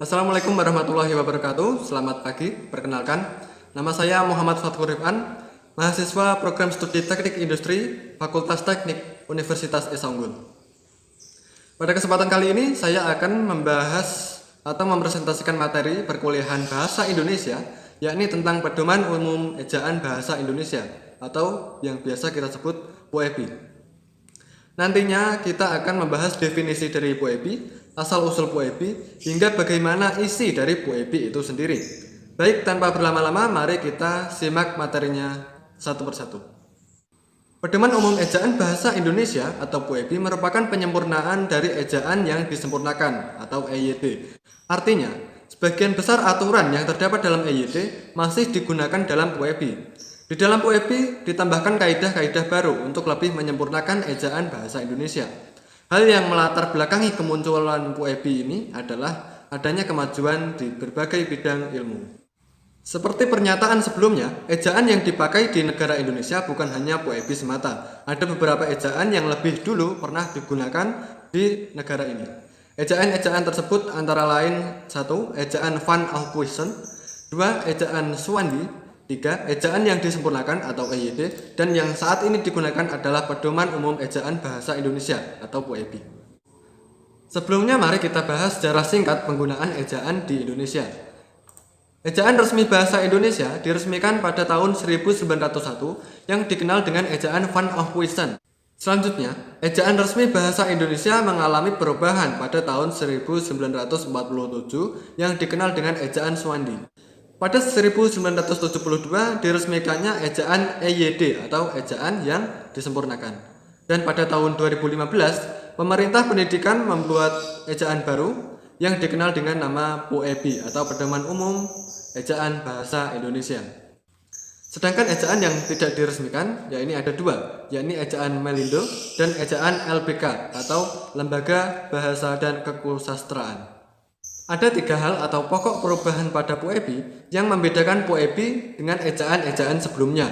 Assalamualaikum warahmatullahi wabarakatuh. Selamat pagi. Perkenalkan, nama saya Muhammad Fatkur Rifan, mahasiswa program studi Teknik Industri Fakultas Teknik Universitas Esa Unggul. Pada kesempatan kali ini saya akan membahas atau mempresentasikan materi perkuliahan Bahasa Indonesia, yakni tentang Pedoman Umum Ejaan Bahasa Indonesia atau yang biasa kita sebut PUEB. Nantinya kita akan membahas definisi dari PUEB, asal-usul PUEB, hingga bagaimana isi dari PUEB itu sendiri. Baik, tanpa berlama-lama, mari kita simak materinya satu persatu. Pedoman Umum Ejaan Bahasa Indonesia atau PUEB merupakan penyempurnaan dari ejaan yang disempurnakan atau EYD. Artinya, sebagian besar aturan yang terdapat dalam EYD masih digunakan dalam PUEB. Di dalam PUEB ditambahkan kaidah-kaidah baru untuk lebih menyempurnakan ejaan bahasa Indonesia. Hal yang melatar belakangi kemunculan PUEB ini adalah adanya kemajuan di berbagai bidang ilmu. Seperti pernyataan sebelumnya, ejaan yang dipakai di negara Indonesia bukan hanya PUEB semata. Ada beberapa ejaan yang lebih dulu pernah digunakan di negara ini. Ejaan-ejaan tersebut antara lain 1. Ejaan Van Alcuissen, 2. Ejaan Swandi, 3. Ejaan yang disempurnakan atau EYD, dan yang saat ini digunakan adalah Pedoman Umum Ejaan Bahasa Indonesia atau PUEB. Sebelumnya mari kita bahas secara singkat penggunaan ejaan di Indonesia. Ejaan resmi bahasa Indonesia diresmikan pada tahun 1901 yang dikenal dengan ejaan Van Alcuissen. Selanjutnya, ejaan resmi bahasa Indonesia mengalami perubahan pada tahun 1947 yang dikenal dengan ejaan Swandi. Pada 1972 diresmikannya ejaan EYD atau ejaan yang disempurnakan. Dan pada tahun 2015, pemerintah pendidikan membuat ejaan baru yang dikenal dengan nama PUEB atau Pedoman Umum Ejaan Bahasa Indonesia. Sedangkan ejaan yang tidak diresmikan, yakni ada dua, yakni ejaan Melindo dan ejaan LBK atau Lembaga Bahasa dan Kekusastraan. Ada 3 hal atau pokok perubahan pada PUEB yang membedakan PUEB dengan ejaan-ejaan sebelumnya.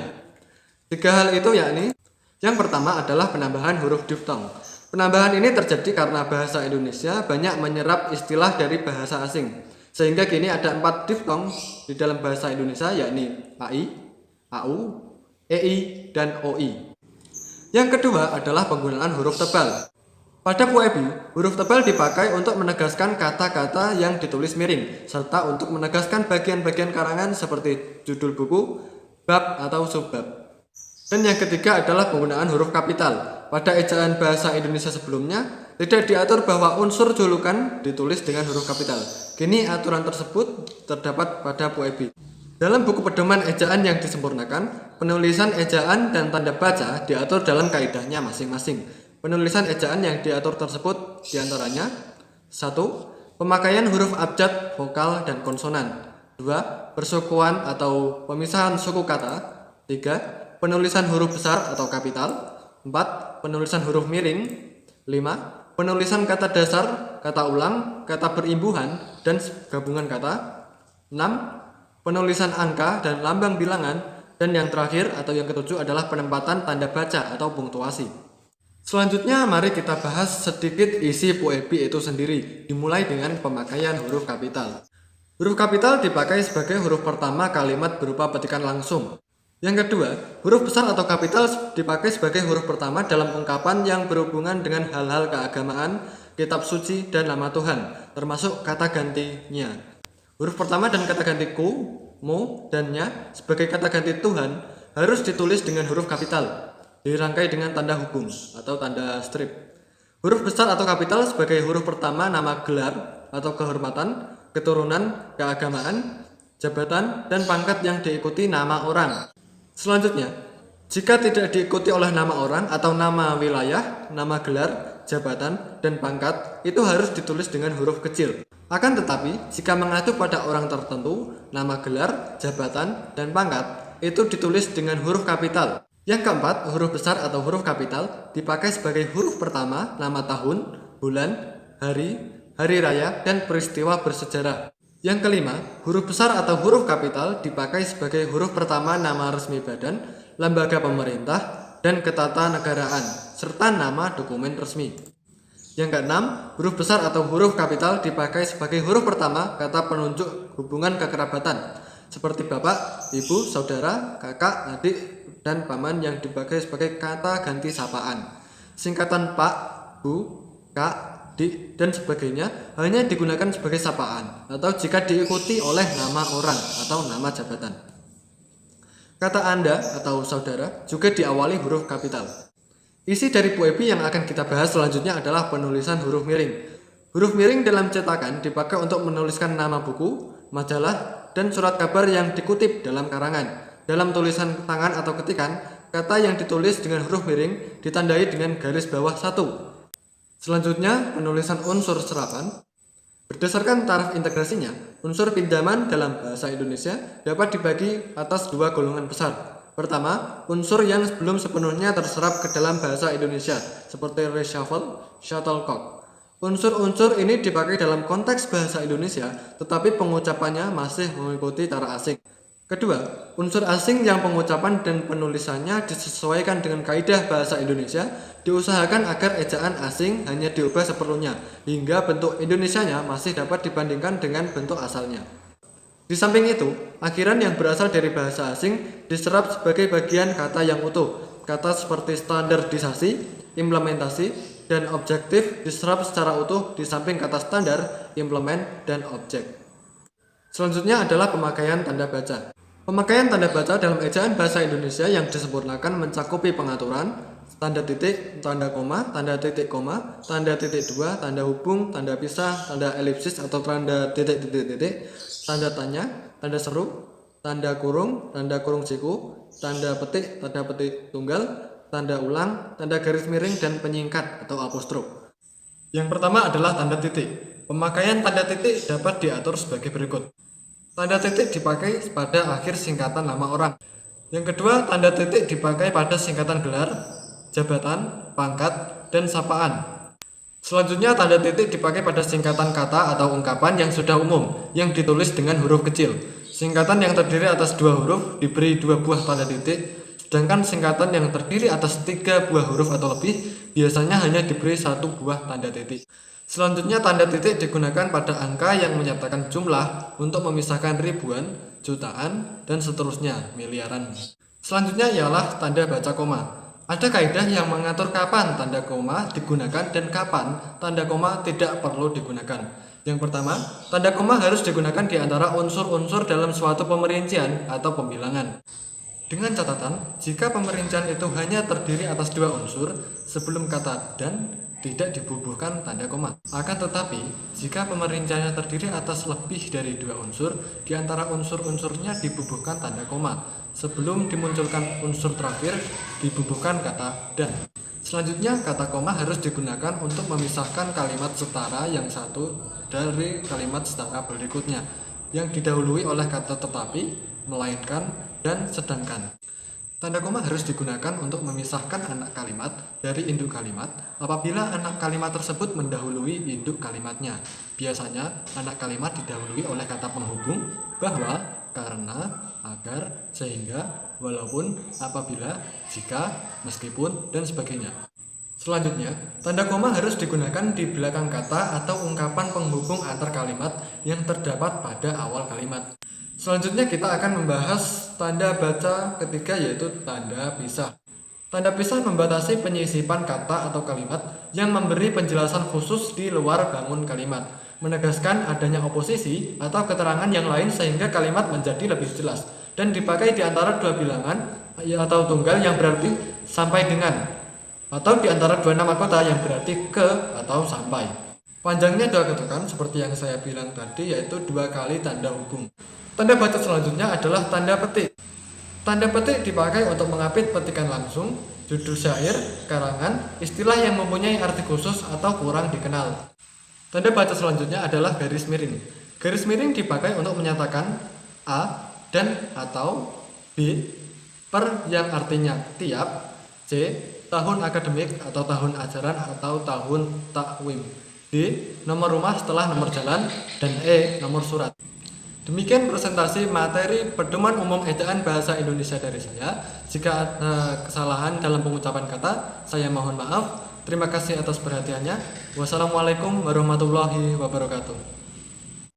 3 hal itu yakni, yang pertama adalah penambahan huruf diftong. Penambahan ini terjadi karena bahasa Indonesia banyak menyerap istilah dari bahasa asing, sehingga kini ada 4 diftong di dalam bahasa Indonesia, yakni AI, AU, EI, dan OI. Yang kedua adalah penggunaan huruf tebal. Pada PUEB, huruf tebal dipakai untuk menegaskan kata-kata yang ditulis miring, serta untuk menegaskan bagian-bagian karangan seperti judul buku, bab, atau subbab. Dan yang ketiga adalah penggunaan huruf kapital. Pada ejaan bahasa Indonesia sebelumnya, tidak diatur bahwa unsur julukan ditulis dengan huruf kapital. Kini aturan tersebut terdapat pada PUEB. Dalam buku pedoman ejaan yang disempurnakan, penulisan ejaan dan tanda baca diatur dalam kaidahnya masing-masing. Penulisan ejaan yang diatur tersebut diantaranya 1. Pemakaian huruf abjad, vokal, dan konsonan. 2. Persukuan atau pemisahan suku kata. 3. Penulisan huruf besar atau kapital. 4. Penulisan huruf miring. 5. Penulisan kata dasar, kata ulang, kata berimbuhan, dan gabungan kata. 6. Penulisan angka dan lambang bilangan. Dan yang terakhir atau yang ketujuh adalah penempatan tanda baca atau punktuasi. Selanjutnya mari kita bahas sedikit isi PUEB itu sendiri, dimulai dengan pemakaian huruf kapital. Huruf kapital dipakai sebagai huruf pertama kalimat berupa petikan langsung. Yang kedua, huruf besar atau kapital dipakai sebagai huruf pertama dalam ungkapan yang berhubungan dengan hal-hal keagamaan, kitab suci, dan nama Tuhan, termasuk kata gantinya. Huruf pertama dan kata ganti ku, mu, dan nya sebagai kata ganti Tuhan harus ditulis dengan huruf kapital, dirangkai dengan tanda hukum atau tanda strip. Huruf besar atau kapital sebagai huruf pertama nama gelar atau kehormatan, keturunan, keagamaan, jabatan, dan pangkat yang diikuti nama orang. Selanjutnya, jika tidak diikuti oleh nama orang atau nama wilayah, nama gelar, jabatan, dan pangkat, itu harus ditulis dengan huruf kecil. Akan tetapi, jika mengacu pada orang tertentu, nama gelar, jabatan, dan pangkat, itu ditulis dengan huruf kapital. Yang keempat, huruf besar atau huruf kapital dipakai sebagai huruf pertama nama tahun, bulan, hari, hari raya, dan peristiwa bersejarah. Yang kelima, huruf besar atau huruf kapital dipakai sebagai huruf pertama nama resmi badan, lembaga pemerintah, dan ketatanegaraan, serta nama dokumen resmi. Yang keenam, huruf besar atau huruf kapital dipakai sebagai huruf pertama kata penunjuk hubungan kekerabatan, seperti bapak, ibu, saudara, kakak, adik, dan paman yang dipakai sebagai kata ganti sapaan. Singkatan pak, bu, kak, dik, dan sebagainya hanya digunakan sebagai sapaan atau jika diikuti oleh nama orang atau nama jabatan. Kata Anda atau saudara juga diawali huruf kapital. Isi dari puebi yang akan kita bahas selanjutnya adalah penulisan huruf miring. Huruf miring dalam cetakan dipakai untuk menuliskan nama buku, majalah, dan surat kabar yang dikutip dalam karangan. Dalam tulisan tangan atau ketikan, kata yang ditulis dengan huruf miring ditandai dengan garis bawah 1. Selanjutnya, penulisan unsur serapan. Berdasarkan taraf integrasinya, unsur pinjaman dalam bahasa Indonesia dapat dibagi atas 2 golongan besar. Pertama, unsur yang belum sepenuhnya terserap ke dalam bahasa Indonesia, seperti reshuffle, shuttlecock. Unsur-unsur ini dipakai dalam konteks bahasa Indonesia, tetapi pengucapannya masih mengikuti cara asing. Kedua, unsur asing yang pengucapan dan penulisannya disesuaikan dengan kaidah bahasa Indonesia, diusahakan agar ejaan asing hanya diubah seperlunya, hingga bentuk Indonesianya masih dapat dibandingkan dengan bentuk asalnya. Di samping itu, akhiran yang berasal dari bahasa asing diserap sebagai bagian kata yang utuh. Kata seperti standarisasi, implementasi, dan objektif diserap secara utuh di samping kata standar, implement, dan objek. Selanjutnya adalah pemakaian tanda baca. Pemakaian tanda baca dalam ejaan bahasa Indonesia yang disempurnakan mencakupi pengaturan, tanda titik, tanda koma, tanda titik koma, tanda titik dua, tanda hubung, tanda pisah, tanda elipsis atau tanda titik-titik-titik, tanda tanya, tanda seru, tanda kurung siku, tanda petik tunggal, tanda ulang, tanda garis miring, dan penyingkat atau apostrof. Yang pertama adalah tanda titik. Pemakaian tanda titik dapat diatur sebagai berikut. Tanda titik dipakai pada akhir singkatan nama orang. Yang kedua, tanda titik dipakai pada singkatan gelar, jabatan, pangkat, dan sapaan. Selanjutnya, tanda titik dipakai pada singkatan kata atau ungkapan yang sudah umum, yang ditulis dengan huruf kecil. Singkatan yang terdiri atas 2 huruf diberi 2 buah tanda titik, sedangkan singkatan yang terdiri atas 3 buah huruf atau lebih biasanya hanya diberi 1 buah tanda titik. Selanjutnya, tanda titik digunakan pada angka yang menyatakan jumlah untuk memisahkan ribuan, jutaan, dan seterusnya, miliaran. Selanjutnya ialah tanda baca koma. Ada kaidah yang mengatur kapan tanda koma digunakan dan kapan tanda koma tidak perlu digunakan. Yang pertama, tanda koma harus digunakan di antara unsur-unsur dalam suatu pemerincian atau pembilangan. Dengan catatan, jika pemerincian itu hanya terdiri atas 2 unsur, sebelum kata dan tidak dibubuhkan tanda koma. Akan tetapi, jika pemerinciannya terdiri atas lebih dari 2 unsur, di antara unsur-unsurnya dibubuhkan tanda koma. Sebelum dimunculkan unsur terakhir, dibubuhkan kata dan. Selanjutnya, kata koma harus digunakan untuk memisahkan kalimat setara yang satu dari kalimat setara berikutnya, yang didahului oleh kata tetapi, melainkan, dan sedangkan. Tanda koma harus digunakan untuk memisahkan anak kalimat dari induk kalimat apabila anak kalimat tersebut mendahului induk kalimatnya. Biasanya, anak kalimat didahului oleh kata penghubung, bahwa, karena, agar, sehingga, walaupun, apabila, jika, meskipun, dan sebagainya. Selanjutnya, tanda koma harus digunakan di belakang kata atau ungkapan penghubung antar kalimat yang terdapat pada awal kalimat. Selanjutnya kita akan membahas tanda baca ketiga, yaitu tanda pisah. Tanda pisah membatasi penyisipan kata atau kalimat yang memberi penjelasan khusus di luar bangun kalimat, menegaskan adanya oposisi atau keterangan yang lain sehingga kalimat menjadi lebih jelas, dan dipakai di antara 2 bilangan atau tunggal yang berarti sampai dengan, atau di antara 2 nama kota yang berarti ke atau sampai. Panjangnya 2 ketukan seperti yang saya bilang tadi, yaitu 2 kali tanda hubung. Tanda baca selanjutnya adalah tanda petik. Tanda petik dipakai untuk mengapit petikan langsung, judul syair, karangan, istilah yang mempunyai arti khusus atau kurang dikenal. Tanda baca selanjutnya adalah garis miring. Garis miring dipakai untuk menyatakan A dan atau B per yang artinya tiap, C tahun akademik atau tahun ajaran atau tahun takwim, D nomor rumah setelah nomor jalan, dan E nomor surat. Demikian presentasi materi pedoman umum ejaan bahasa Indonesia dari saya. Jika ada kesalahan dalam pengucapan kata, saya mohon maaf. Terima kasih atas perhatiannya. Wassalamualaikum warahmatullahi wabarakatuh.